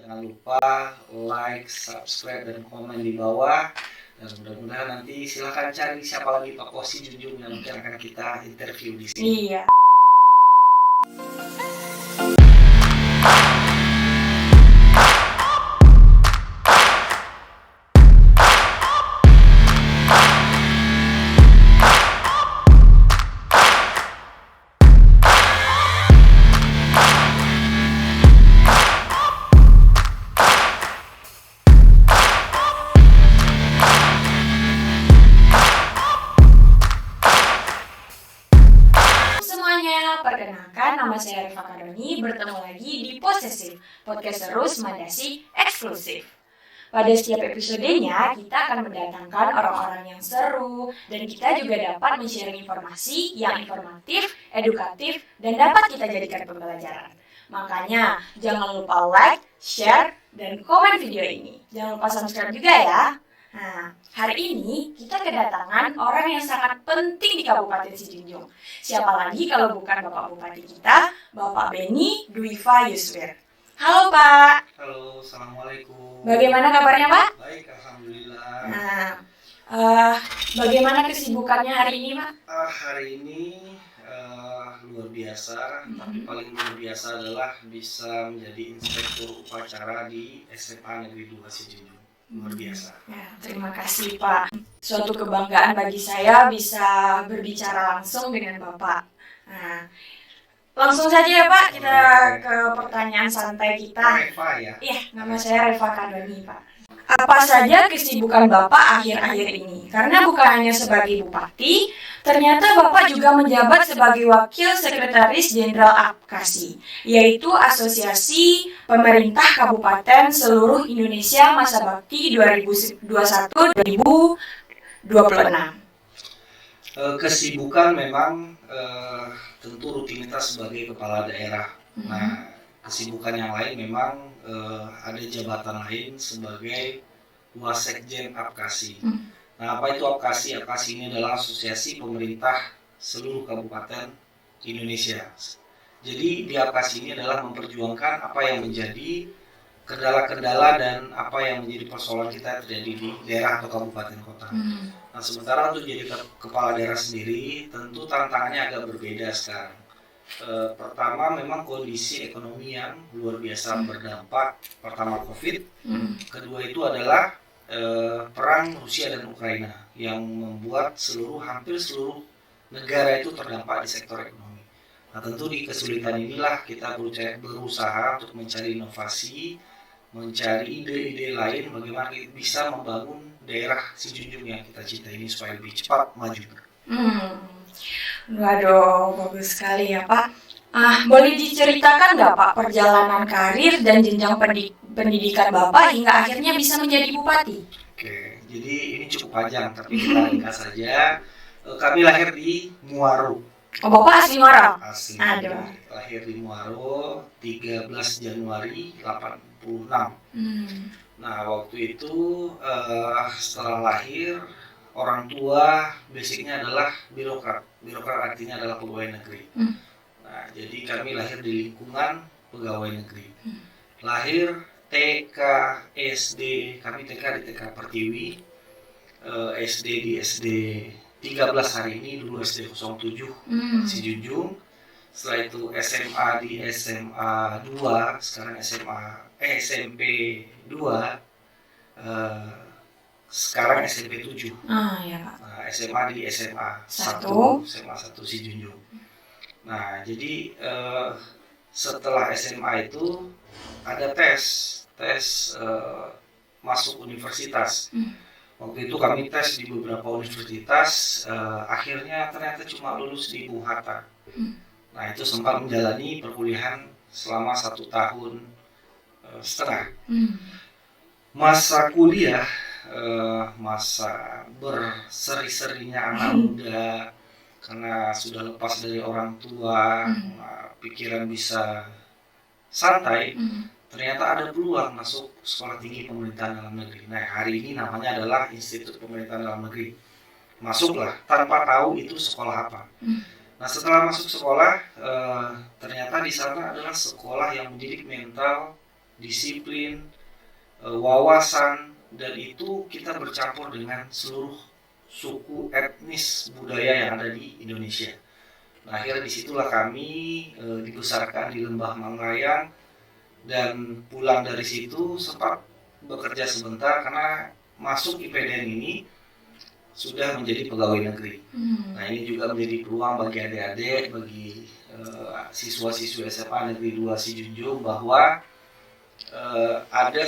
Jangan lupa like, subscribe, dan komen di bawah. Dan mudah-mudahan nanti silakan cari siapa lagi Pak Kosi Junjung yang mungkin akan kita interview di sini. Iya. Perkenalkan, nama saya Rifa Kadoni, bertemu lagi di Posesif, podcast seru Semandasi eksklusif. Pada setiap episodenya, kita akan mendatangkan orang-orang yang seru, dan kita juga dapat men-share informasi yang informatif, edukatif, dan dapat kita jadikan pembelajaran. Makanya, jangan lupa like, share, dan komen video ini. Jangan lupa subscribe juga ya. Nah, hari ini kita kedatangan orang yang sangat penting di Kabupaten Sijunjung. Siapa lagi kalau bukan Bapak Bupati kita, Bapak Beni Dwifa Yuswir. Halo Pak. Halo, Assalamualaikum. Bagaimana kabarnya Pak? Baik, Alhamdulillah. Nah, bagaimana kesibukannya hari ini Pak? Hari ini luar biasa, tapi paling luar biasa adalah bisa menjadi inspektur upacara di SMA Negeri 2 Sijunjung. Luar biasa. Ya, terima kasih Pak. Suatu kebanggaan bagi saya bisa berbicara langsung dengan Bapak. Nah, langsung saja ya Pak, kita ke pertanyaan santai kita. Reva ya? Iya, nama saya Reva Kadoni Pak. Apa saja kesibukan Bapak akhir-akhir ini? Karena bukan hanya sebagai Bupati, ternyata Bapak juga menjabat sebagai Wakil Sekretaris Jenderal APKASI, yaitu Asosiasi Pemerintah Kabupaten Seluruh Indonesia Masa Bakti 2021-2026. Kesibukan memang tentu rutinitas sebagai kepala daerah. Nah, kesibukan yang lain memang ada jabatan lain sebagai Wasekjen APKASI. Nah, apa itu APKASI? APKASI ini adalah Asosiasi Pemerintah Seluruh Kabupaten Indonesia. Jadi di APKASI ini adalah memperjuangkan apa yang menjadi kendala-kendala dan apa yang menjadi persoalan kita terjadi di daerah atau kabupaten kota. Nah, sementara untuk jadi kepala daerah sendiri, tentu tantangannya agak berbeda sekarang. Pertama memang kondisi ekonomi yang luar biasa berdampak. Pertama COVID, kedua itu adalah perang Rusia dan Ukraina yang membuat hampir seluruh negara itu terdampak di sektor ekonomi. Nah, tentu di kesulitan inilah kita berusaha untuk mencari inovasi, mencari ide-ide lain bagaimana kita bisa membangun daerah Sijunjung yang kita cinta ini supaya lebih cepat maju. Waduh, bagus sekali ya Pak. Boleh diceritakan nggak Pak perjalanan karir dan jenjang pendidikan Bapak hingga akhirnya bisa menjadi bupati? Oke, jadi ini cukup panjang tapi kita ringkas saja. Kami lahir di Muaro. Oh, Bapak asli Muaro? Asli. Aduh. Lahir di Muaro 13 Januari 86. Nah, waktu itu setelah lahir, orang tua basicnya adalah birokrat. Birokrat artinya adalah pegawai negeri. Nah, jadi kami lahir di lingkungan pegawai negeri. Lahir TK, SD, kami TK di TK Pertiwi, SD di SD 13 hari ini, dulu SD 07 Sijunjung. Setelah itu SMA di SMA 2, sekarang SMP 2, sekarang SMP 7. Ya Pak. Nah, SMA di SMA 1, SMA 1 Sijunjung. Nah, jadi setelah SMA itu ada tes masuk universitas. Waktu itu kami tes di beberapa universitas, akhirnya ternyata cuma lulus di Bung Hatta. Nah, itu sempat menjalani perkuliahan selama 1 tahun setengah. Masa kuliah, masa berseri-serinya anak muda, karena sudah lepas dari orang tua, pikiran bisa santai, ternyata ada peluang masuk Sekolah Tinggi Pemerintahan Dalam Negeri. Nah, hari ini namanya adalah Institut Pemerintahan Dalam Negeri. Masuklah tanpa tahu itu sekolah apa. Nah, setelah masuk sekolah, ternyata di sana adalah sekolah yang mendidik mental disiplin, wawasan, dan itu kita bercampur dengan seluruh suku etnis budaya yang ada di Indonesia. Nah, akhirnya disitulah kami dibesarkan di Lembah Mangrayang, dan pulang dari situ sempat bekerja sebentar karena masuk IPDN ini sudah menjadi pegawai negeri. Nah, ini juga menjadi peluang bagi adik-adik, bagi siswa-siswa SMA Negeri 2 Sijunjung bahwa ada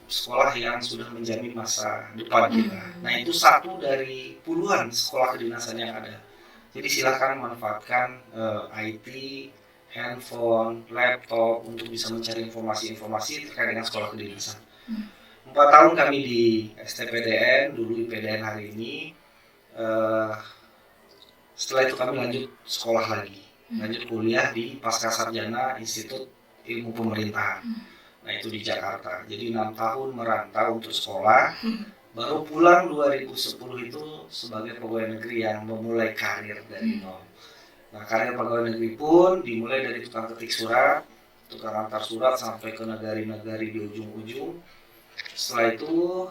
sekolah yang sudah menjamin masa depan kita. Nah, itu satu dari puluhan sekolah kedinasan yang ada. Jadi silakan manfaatkan IT, handphone, laptop untuk bisa mencari informasi-informasi terkait dengan sekolah kedinasan. 4 tahun kami di STPDN, dulu IPDN hari ini. Setelah itu kami lanjut sekolah lagi, lanjut kuliah di Pascasarjana Institut Ilmu Pemerintahan. Nah, itu di Jakarta. Jadi 6 tahun merantau untuk sekolah. Baru pulang 2010 itu sebagai pegawai negeri yang memulai karir dari nol. Nah, karir pegawai negeri pun dimulai dari tukang ketik surat, tukang antar surat sampai ke negari-negari di ujung-ujung. Setelah itu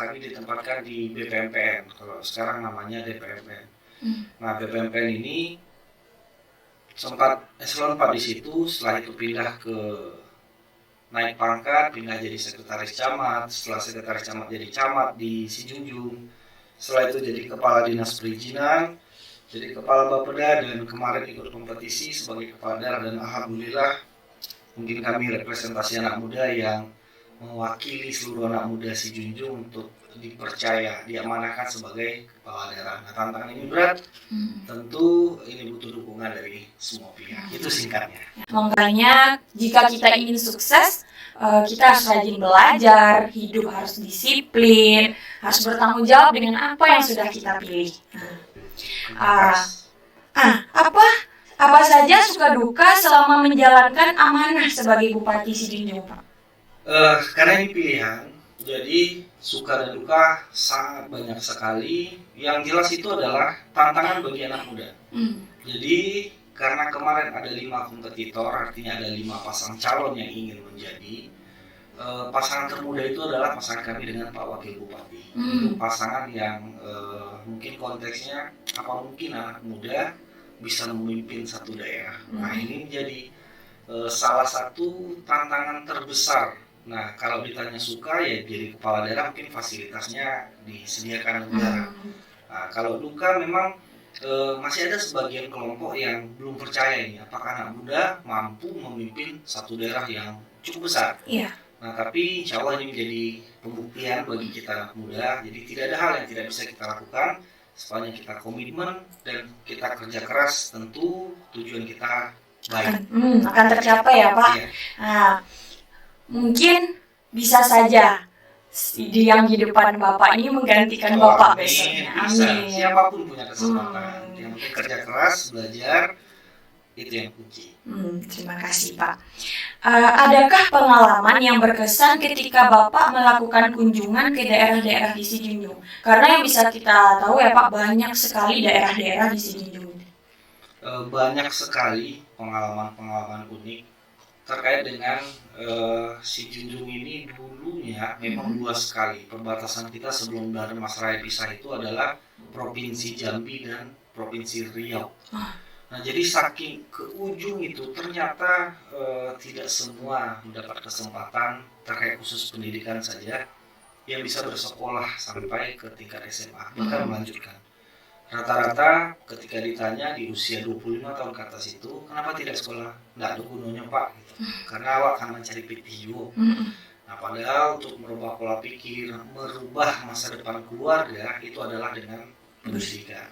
kami ditempatkan di BPMPN, kalau sekarang namanya DPMPN. Nah, BPMPN ini sempat eselon 4 di situ, setelah itu pindah ke naik pangkat, pindah jadi sekretaris camat, setelah sekretaris camat jadi camat di Sijunjung, setelah itu jadi kepala dinas perizinan, jadi kepala Bapeda, dan kemarin ikut kompetisi sebagai kepala daerah, dan alhamdulillah mungkin kami representasi anak muda yang mewakili seluruh anak muda Sijunjung untuk dipercaya, diamanahkan sebagai kepala daerah. Nah, tantangan ini berat, tentu ini butuh dukungan dari semua pihak. Itu singkatnya. Makanya jika kita ingin sukses, kita harus rajin belajar, hidup harus disiplin, harus bertanggung jawab dengan apa yang sudah kita pilih. Apa saja suka duka selama menjalankan amanah sebagai Bupati Sijunjung, Pak? Karena ini pilihan, jadi suka dan duka sangat banyak sekali. Yang jelas itu adalah tantangan bagi anak muda. Jadi karena kemarin ada 5 kompetitor, artinya ada 5 pasang calon yang ingin menjadi pasangan termuda itu adalah pasangan kami dengan Pak Wakil Bupati. Itu pasangan yang mungkin konteksnya apa mungkin anak muda bisa memimpin satu daerah. Nah, ini menjadi salah satu tantangan terbesar. Nah, kalau ditanya suka ya jadi kepala daerah mungkin fasilitasnya disediakan negara. Nah, kalau duka memang masih ada sebagian kelompok yang belum percaya ini apakah anak muda mampu memimpin satu daerah yang cukup besar. Nah, tapi insya Allah ini menjadi pembuktian bagi kita anak muda. Jadi tidak ada hal yang tidak bisa kita lakukan sepanjang kita komitmen dan kita kerja keras, tentu tujuan kita baik. Akan tercapai ya, Pak. Iya. Nah, mungkin bisa saja yang di depan Bapak ini menggantikan Bapak besoknya. Amin. Siapapun punya kesempatan. Yang penting kerja keras, belajar, itu yang kunci. Terima kasih, Pak. Adakah pengalaman yang berkesan ketika Bapak melakukan kunjungan ke daerah-daerah di Sijunjung? Karena yang bisa kita tahu ya Pak, banyak sekali daerah-daerah di Sijunjung. Banyak sekali pengalaman-pengalaman unik terkait dengan Sijunjung ini. Dulunya memang luas sekali. Perbatasan kita sebelum dari Masraya pisah itu adalah Provinsi Jambi dan Provinsi Riau. Nah, jadi saking ke ujung itu ternyata tidak semua mendapat kesempatan terkait khusus pendidikan saja yang bisa bersekolah sampai ke tingkat SMA, bahkan melanjutkan. Rata-rata ketika ditanya di usia 25 tahun ke atas itu, kenapa tidak sekolah? Nggak ada gunanya Pak, gitu. Karena awak akan mencari PTU. Nah, padahal untuk merubah pola pikir, merubah masa depan keluarga itu adalah dengan pendidikan.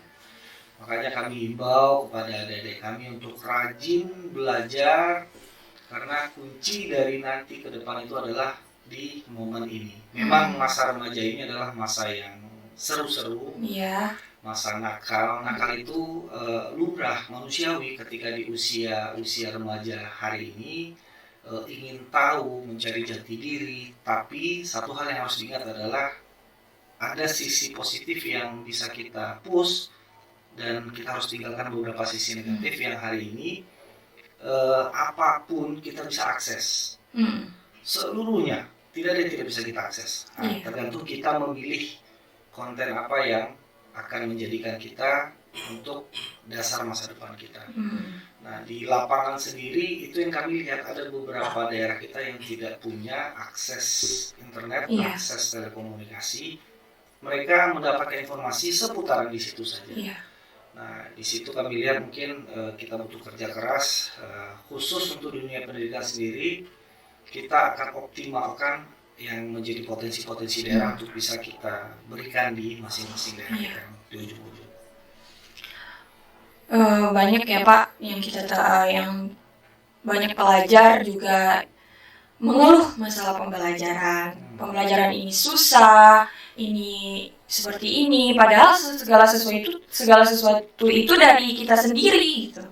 Makanya kami himbau kepada adik-adik kami untuk rajin belajar, karena kunci dari nanti ke depan itu adalah di momen ini. Memang masa remaja ini adalah masa yang seru-seru, masa nakal. Nakal itu lumrah manusiawi ketika di usia remaja hari ini, ingin tahu, mencari jati diri. Tapi satu hal yang harus diingat adalah ada sisi positif yang bisa kita push, dan kita harus tinggalkan beberapa sisi negatif yang hari ini apapun kita bisa akses. seluruhnya, tidak ada yang tidak bisa kita akses. Tergantung kita memilih konten apa yang akan menjadikan kita untuk dasar masa depan kita. Nah, di lapangan sendiri itu yang kami lihat ada beberapa daerah kita yang tidak punya akses internet, akses telekomunikasi. Mereka mendapatkan informasi seputaran di situ saja. Nah, di situ kami lihat mungkin kita butuh kerja keras, khusus untuk dunia pendidikan sendiri. Kita akan optimalkan yang menjadi potensi-potensi daerah untuk bisa kita berikan di masing-masing daerah kita di ujung-ujung. Banyak ya Pak yang kita yang banyak pelajar juga mengeluh masalah pembelajaran. Pembelajaran ini susah, ini seperti ini, padahal segala sesuatu itu dari kita sendiri gitu.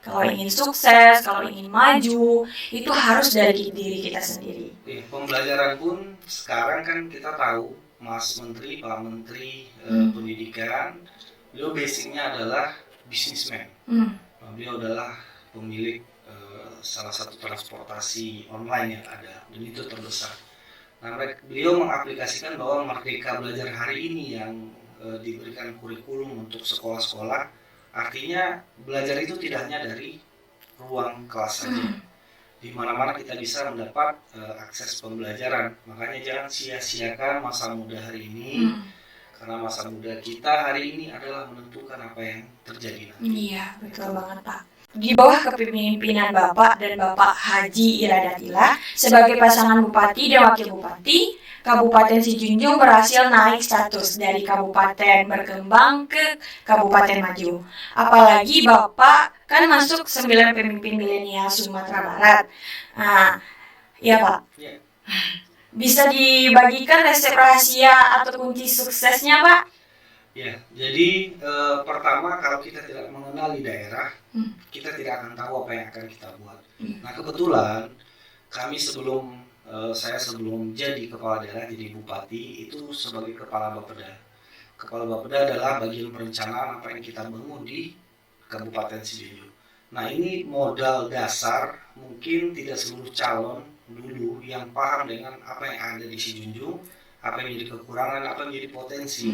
Kalau ingin sukses, kalau ingin maju, itu harus dari diri kita sendiri. Pembelajaran pun sekarang kan kita tahu, Mas Menteri, Pak Menteri Pendidikan, beliau basicnya adalah bisnismen. Beliau adalah pemilik salah satu transportasi online yang ada, dan itu terbesar. Nah, beliau mengaplikasikan bahwa Merdeka Belajar hari ini yang diberikan kurikulum untuk sekolah-sekolah, artinya belajar itu tidak hanya dari ruang kelas saja. Di mana-mana kita bisa mendapat akses pembelajaran. Makanya jangan sia-siakan masa muda hari ini, karena masa muda kita hari ini adalah menentukan apa yang terjadi nanti. Iya, betul banget Pak. Di bawah kepemimpinan Bapak dan Bapak Haji Iradatila sebagai pasangan Bupati dan Wakil Bupati, Kabupaten Sijunjung berhasil naik status dari Kabupaten berkembang ke Kabupaten maju. Apalagi Bapak kan masuk 9 pemimpin milenial Sumatera Barat. Nah, ya Pak. Bisa dibagikan resep rahasia atau kunci suksesnya Pak? Ya, jadi pertama kalau kita tidak mengenali daerah, kita tidak akan tahu apa yang akan kita buat. Nah, kebetulan kami saya sebelum jadi kepala daerah, jadi bupati, itu sebagai kepala Bapeda. Kepala Bapeda adalah bagian perencanaan apa yang kita bangun di Kabupaten Sijunjung. Nah, ini modal dasar, mungkin tidak seluruh calon dulu yang paham dengan apa yang ada di Sijunjung, apa yang menjadi kekurangan, apa yang menjadi potensi.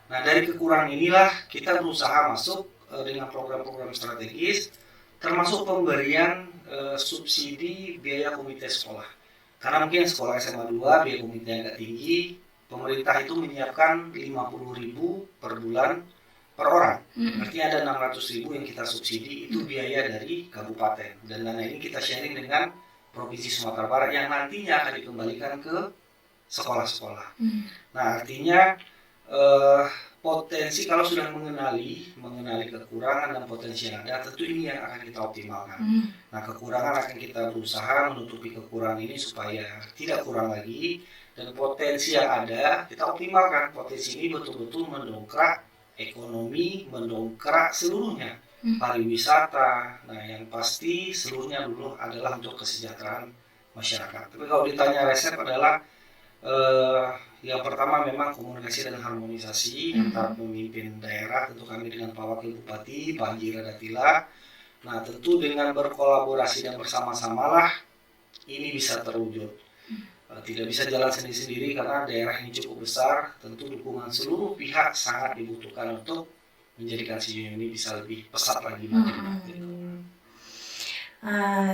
Nah, dari kekurangan inilah kita berusaha masuk dengan program-program strategis, termasuk pemberian subsidi biaya komite sekolah. Karena mungkin sekolah SMA 2 biaya komite agak tinggi, pemerintah itu menyiapkan 50.000 per bulan per orang. Artinya ada 600.000 yang kita subsidi, itu biaya dari kabupaten. Dan dana ini kita sharing dengan Provinsi Sumatera Barat yang nantinya akan dikembalikan ke sekolah-sekolah. Nah, artinya potensi kalau sudah mengenali kekurangan dan potensi yang ada, tentu ini yang akan kita optimalkan. Nah, kekurangan akan kita berusaha menutupi kekurangan ini supaya tidak kurang lagi, dan potensi yang ada kita optimalkan. Potensi ini betul-betul mendongkrak ekonomi, mendongkrak seluruhnya, pariwisata. Nah, yang pasti seluruhnya dulu adalah untuk kesejahteraan masyarakat. Tapi kalau ditanya resep adalah yang pertama memang komunikasi dan harmonisasi antar pemimpin daerah, tentu kami dengan Pak Wakil Bupati, Pak Haji Iradatila. Nah, tentu dengan berkolaborasi dan bersama-samalah ini bisa terwujud. Tidak bisa jalan sendiri-sendiri karena daerah ini cukup besar, tentu dukungan seluruh pihak sangat dibutuhkan untuk menjadikan Sijunjung ini bisa lebih pesat lagi.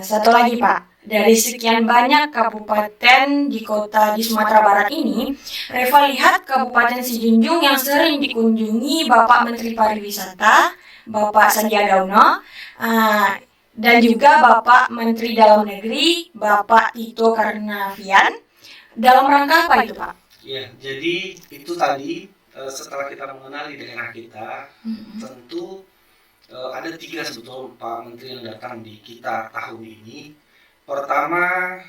Satu lagi Pak. Dari sekian banyak kabupaten di kota di Sumatera Barat ini, Reva lihat Kabupaten Sijunjung yang sering dikunjungi Bapak Menteri Pariwisata, Bapak Sandiaga Uno, dan juga Bapak Menteri Dalam Negeri, Bapak Tito Karnavian. Dalam rangka apa itu Pak? Ya, jadi itu tadi setelah kita mengenali daerah kita, tentu ada 3 sebetulnya Pak Menteri yang datang di kita tahun ini. Pertama,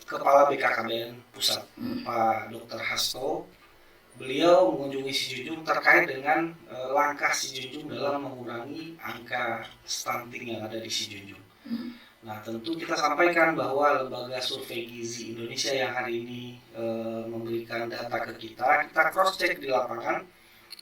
Kepala BKKBN Pusat, Pak Dr. Hasto, beliau mengunjungi Sijunjung terkait dengan langkah Sijunjung dalam mengurangi angka stunting yang ada di Sijunjung. Nah, tentu kita sampaikan bahwa lembaga survei Gizi Indonesia yang hari ini memberikan data ke kita cross check di lapangan,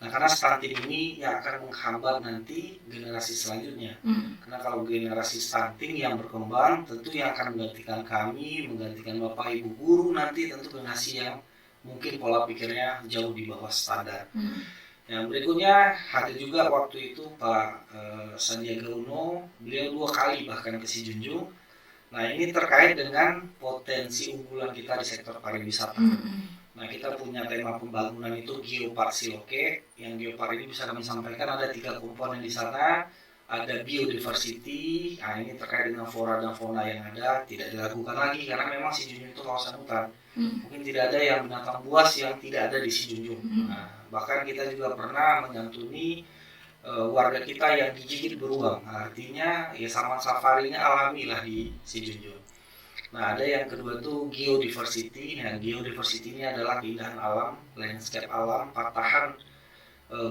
Nah, karena stunting ini yang akan menghambat nanti generasi selanjutnya. Karena kalau generasi stunting yang berkembang, tentu yang akan menggantikan kami, menggantikan Bapak Ibu guru nanti tentu generasi yang mungkin pola pikirnya jauh di bawah standar. Yang berikutnya hadir juga waktu itu Pak Sandiaga Uno, beliau 2 kali bahkan ke Sijunjung. Nah, ini terkait dengan potensi unggulan kita di sektor pariwisata. Nah, kita punya tema pembangunan itu Geopark Siloke. Yang Geopark ini bisa kami sampaikan ada 3 komponen di sana. Ada biodiversity. Nah, ini terkait dengan flora dan fauna yang ada, tidak diragukan lagi karena memang Sijunjung itu kawasan hutan. Mungkin tidak ada yang binatang buas yang tidak ada di Sijunjung. Nah, bahkan kita juga pernah menyantuni warga kita yang digigit beruang. Artinya ya sama safarinya alami lah di Sijunjung. Nah, ada yang kedua itu geodiversity. Nah, geodiversity ini adalah keindahan alam, landscape alam, patahan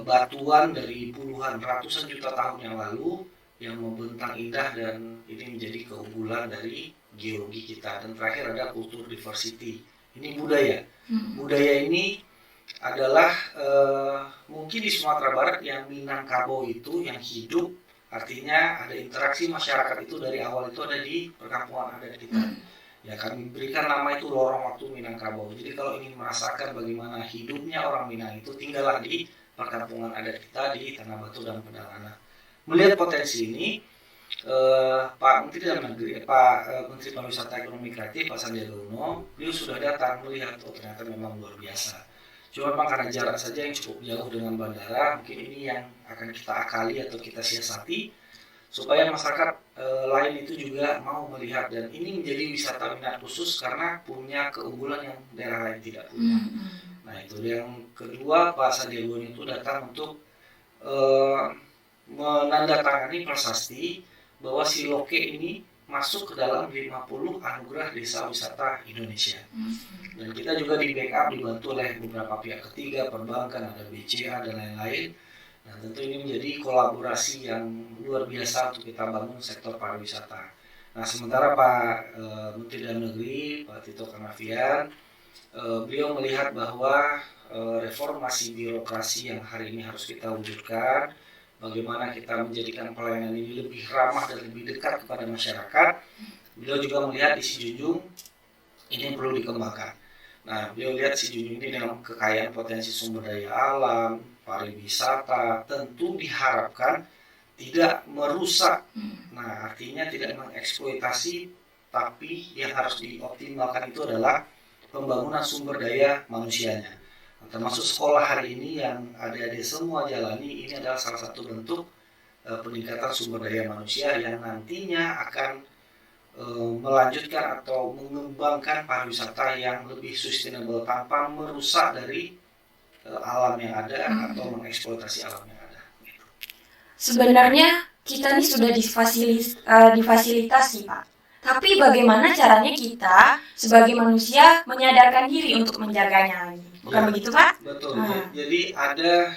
batuan dari puluhan ratusan juta tahun yang lalu yang membentang indah dan ini menjadi keunggulan dari geologi kita. Dan terakhir ada kultur diversity. Ini budaya. Budaya ini adalah mungkin di Sumatera Barat yang Minangkabau itu yang hidup, artinya ada interaksi masyarakat itu dari awal itu ada di perkampungan adat kita. Ya, kami berikan nama itu lorong waktu Minangkabau. Jadi kalau ingin merasakan bagaimana hidupnya orang Minang itu, tinggallah di perkampungan adat kita di Tanah Batu dan Pedalana. Melihat potensi ini, Pak Menteri Dalam Negeri, Menteri Pariwisata Ekonomi Kreatif, Pak Sandiaga Uno, beliau sudah datang melihat, ternyata memang luar biasa. Cuma memang karena jarak saja yang cukup jauh dengan bandara, mungkin ini yang akan kita akali atau kita siasati supaya masyarakat lain itu juga mau melihat, dan ini menjadi wisata minat khusus karena punya keunggulan yang daerah lain tidak punya. Nah, itu yang kedua, Pak Sandiaga Uno itu datang untuk menandatangani prasasti bahwa Siloke ini masuk ke dalam 50 anugerah desa wisata Indonesia. Dan kita juga di backup dibantu oleh beberapa pihak ketiga, perbankan, ada BCA dan lain-lain. Nah, tentu ini menjadi kolaborasi yang luar biasa untuk kita bangun sektor pariwisata. Nah, sementara Pak Menteri Dalam Negeri, Pak Tito Karnavian, beliau melihat bahwa reformasi birokrasi yang hari ini harus kita wujudkan, bagaimana kita menjadikan pelayanan ini lebih ramah dan lebih dekat kepada masyarakat. Beliau juga melihat di Sijunjung ini perlu dikembangkan. Nah, beliau lihat Sijunjung ini dalam kekayaan potensi sumber daya alam, pariwisata, tentu diharapkan tidak merusak. Nah, artinya tidak mengeksploitasi, tapi yang harus dioptimalkan itu adalah pembangunan sumber daya manusianya. Termasuk sekolah hari ini yang adik-adik semua jalani, ini adalah salah satu bentuk peningkatan sumber daya manusia yang nantinya akan melanjutkan atau mengembangkan pariwisata yang lebih sustainable tanpa merusak dari alam yang ada atau mengeksploitasi alam yang ada. Sebenarnya kita ini sudah difasilitasi, Pak. Tapi bagaimana caranya kita sebagai manusia menyadarkan diri untuk menjaganya lagi? Bukan begitu, Pak? Betul. Jadi ada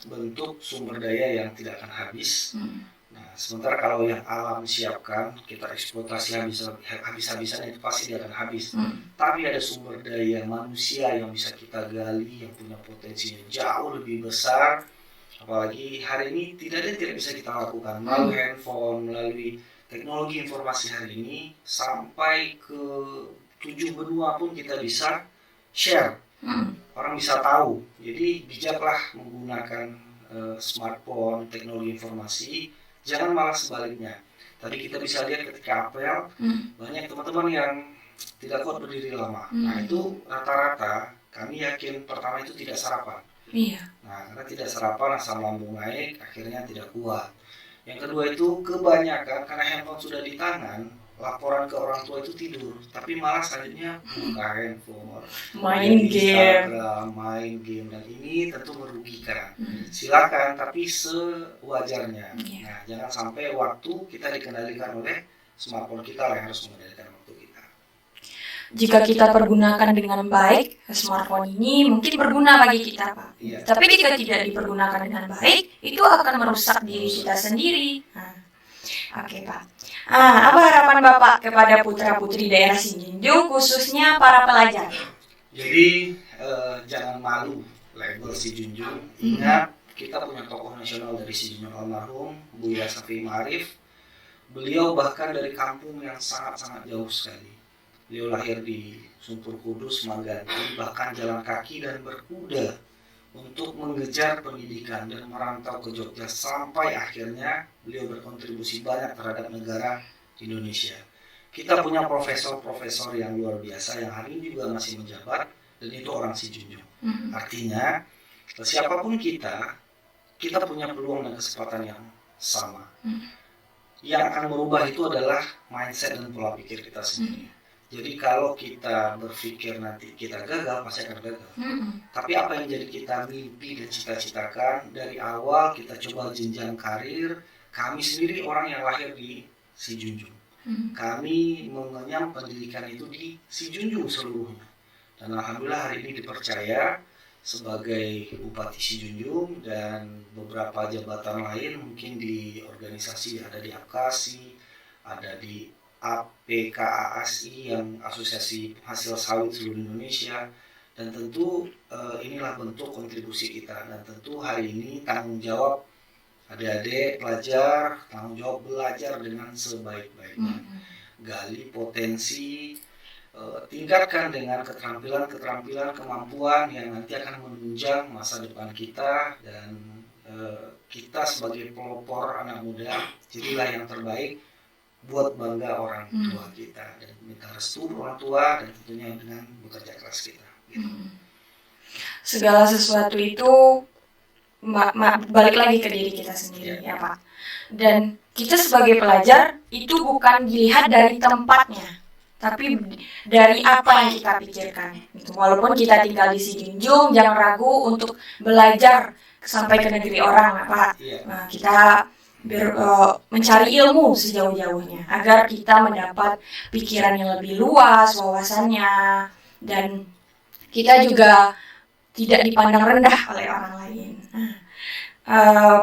bentuk sumber daya yang tidak akan habis. Nah, sementara kalau yang alam siapkan, kita eksploitasi habis-habisan itu pasti dia akan habis. Tapi ada sumber daya manusia yang bisa kita gali, yang punya potensi yang jauh lebih besar. Apalagi hari ini tidak ada yang tidak bisa kita lakukan melalui handphone, melalui teknologi informasi hari ini, sampai ke 7 benua pun kita bisa share. Orang bisa tahu. Jadi bijaklah menggunakan smartphone, teknologi informasi. Jangan malah sebaliknya. Tadi kita bisa lihat ketika apel, banyak teman-teman yang tidak kuat berdiri lama. Nah, itu rata-rata kami yakin pertama itu tidak sarapan. Nah, karena tidak sarapan, asam lambung naik, akhirnya tidak kuat. Yang kedua itu kebanyakan karena handphone sudah di tangan, laporan ke orang tua itu tidur, tapi malah selanjutnya buka handphone, main game, dan ini tentu merugikan. Silakan, tapi sewajarnya. Nah, jangan sampai waktu kita dikendalikan oleh smartphone kita yang harus mengendalikan waktu kita. Jika kita pergunakan dengan baik, smartphone ini mungkin berguna bagi kita, Pak. Tapi jika tidak dipergunakan dengan baik, itu akan merusak diri kita sendiri. Oke, Pak. Apa harapan Bapak kepada putra-putri daerah Sijunjung, khususnya para pelajar? Jadi jangan malu label Si Junjung. Ingat, kita punya tokoh nasional dari Si Junjung almarhum, Buya Shafi'i Ma'arif. Beliau bahkan dari kampung yang sangat-sangat jauh sekali. Beliau lahir di Sumpur Kudus, Maganti, bahkan jalan kaki dan berkuda untuk mengejar pendidikan dan merantau ke Jogja sampai akhirnya beliau berkontribusi banyak terhadap negara Indonesia. Kita punya profesor-profesor yang luar biasa yang hari ini juga masih menjabat, dan itu orang Si Junjung. Artinya siapapun kita punya peluang dan kesempatan yang sama. Yang akan merubah itu adalah mindset dan pola pikir kita sendiri. Jadi kalau kita berpikir nanti kita gagal, pasti akan gagal. Tapi apa yang jadi kita mimpi dan cita-citakan dari awal, kita coba jenjang karir. Kami sendiri orang yang lahir di Si Junjung. Kami mengenyam pendidikan itu di Si Junjung seluruhnya. Dan alhamdulillah hari ini dipercaya sebagai Bupati Si Junjung dan beberapa jabatan lain, mungkin di organisasi, ada di APKASI, ada di APKASI yang Asosiasi Hasil Sawit Seluruh Indonesia, dan tentu inilah bentuk kontribusi kita. Dan tentu hari ini tanggung jawab adik-adik pelajar, tanggung jawab belajar dengan sebaik-baiknya, gali potensi, tingkatkan dengan keterampilan, kemampuan yang nanti akan menunjang masa depan kita. Dan kita sebagai pelopor anak muda, jadilah yang terbaik buat bangga orang tua kita, dan minta restu orang tua, dan tentunya dengan bekerja keras kita gitu. Segala sesuatu itu balik lagi ke diri kita sendiri, ya Pak. Dan kita sebagai pelajar itu bukan dilihat dari tempatnya, tapi dari apa yang kita pikirkan. Walaupun kita tinggal di Si Junjung, jangan ragu untuk belajar sampai ke negeri orang, Pak. Nah, kita mencari ilmu sejauh-jauhnya agar kita mendapat pikiran yang lebih luas, wawasannya, dan kita juga tidak dipandang rendah oleh orang lain.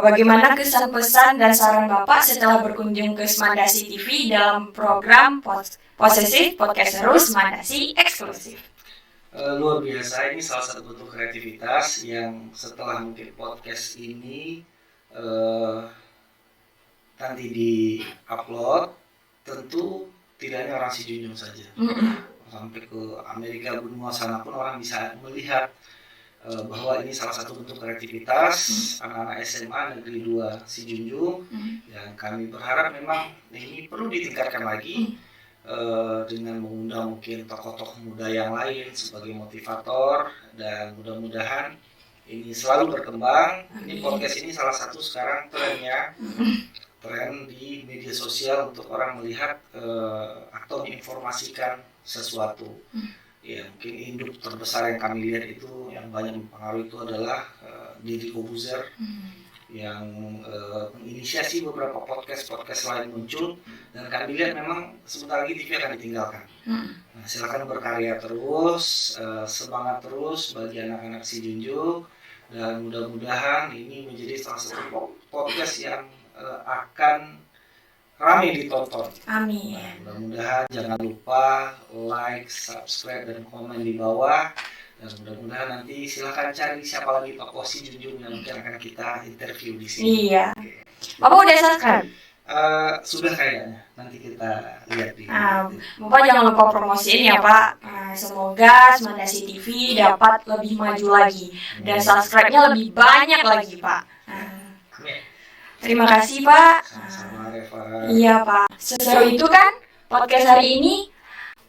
Bagaimana kesan pesan dan saran Bapak setelah berkunjung ke Smandasi TV dalam program Posesif Podcast Seru Smandasi Eksklusif? Luar biasa, ini salah satu bentuk kreativitas yang setelah mungkin podcast ini nanti di-upload, tentu tidak hanya orang Si Junjung saja. Sampai ke Amerika benua sana pun orang bisa melihat bahwa ini salah satu bentuk kreativitas anak-anak SMA Negeri 2 Si Junjung. Yang kami berharap memang ini perlu ditingkatkan lagi dengan mengundang mungkin tokoh-tokoh muda yang lain sebagai motivator, dan mudah-mudahan ini selalu berkembang. Ini podcast ini salah satu sekarang tren di media sosial untuk orang melihat atau menginformasikan sesuatu. Ya, mungkin induk terbesar yang kami lihat itu yang banyak mempengaruhi itu adalah Deddy Corbuzier yang menginisiasi beberapa podcast lain muncul, dan kami lihat memang sebentar lagi TV akan ditinggalkan. Nah, silakan berkarya terus, semangat terus bagi anak-anak Si Junjung, dan mudah-mudahan ini menjadi salah satu podcast yang akan ramai ditonton. Amin. Nah, mudah-mudahan jangan lupa like, subscribe, dan komen di bawah. Dan mudah-mudahan nanti silakan cari siapa lagi tokoh Si Junjung yang mungkin akan kita interview di sini. Iya. Bapak udah subscribe? Sudah kayaknya. Nanti kita lihat di. Bapak jangan lupa promosiin ya Pak. Semoga Smandasi TV dapat lebih maju lagi dan subscribe-nya lebih banyak lagi Pak. Terima kasih Pak. Sama Reva. Iya Pak. Seseru itu kan podcast hari ini,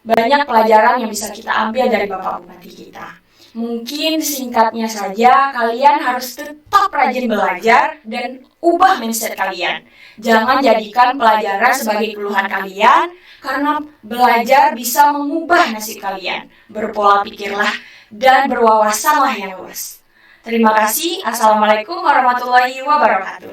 banyak pelajaran yang bisa kita ambil dari Bapak Bupati kita. Mungkin singkatnya saja, kalian harus tetap rajin belajar dan ubah mindset kalian. Jangan jadikan pelajaran sebagai keluhan kalian, karena belajar bisa mengubah nasib kalian. Berpola pikirlah dan berwawasanlah yang luas. Terima kasih. Assalamualaikum warahmatullahi wabarakatuh.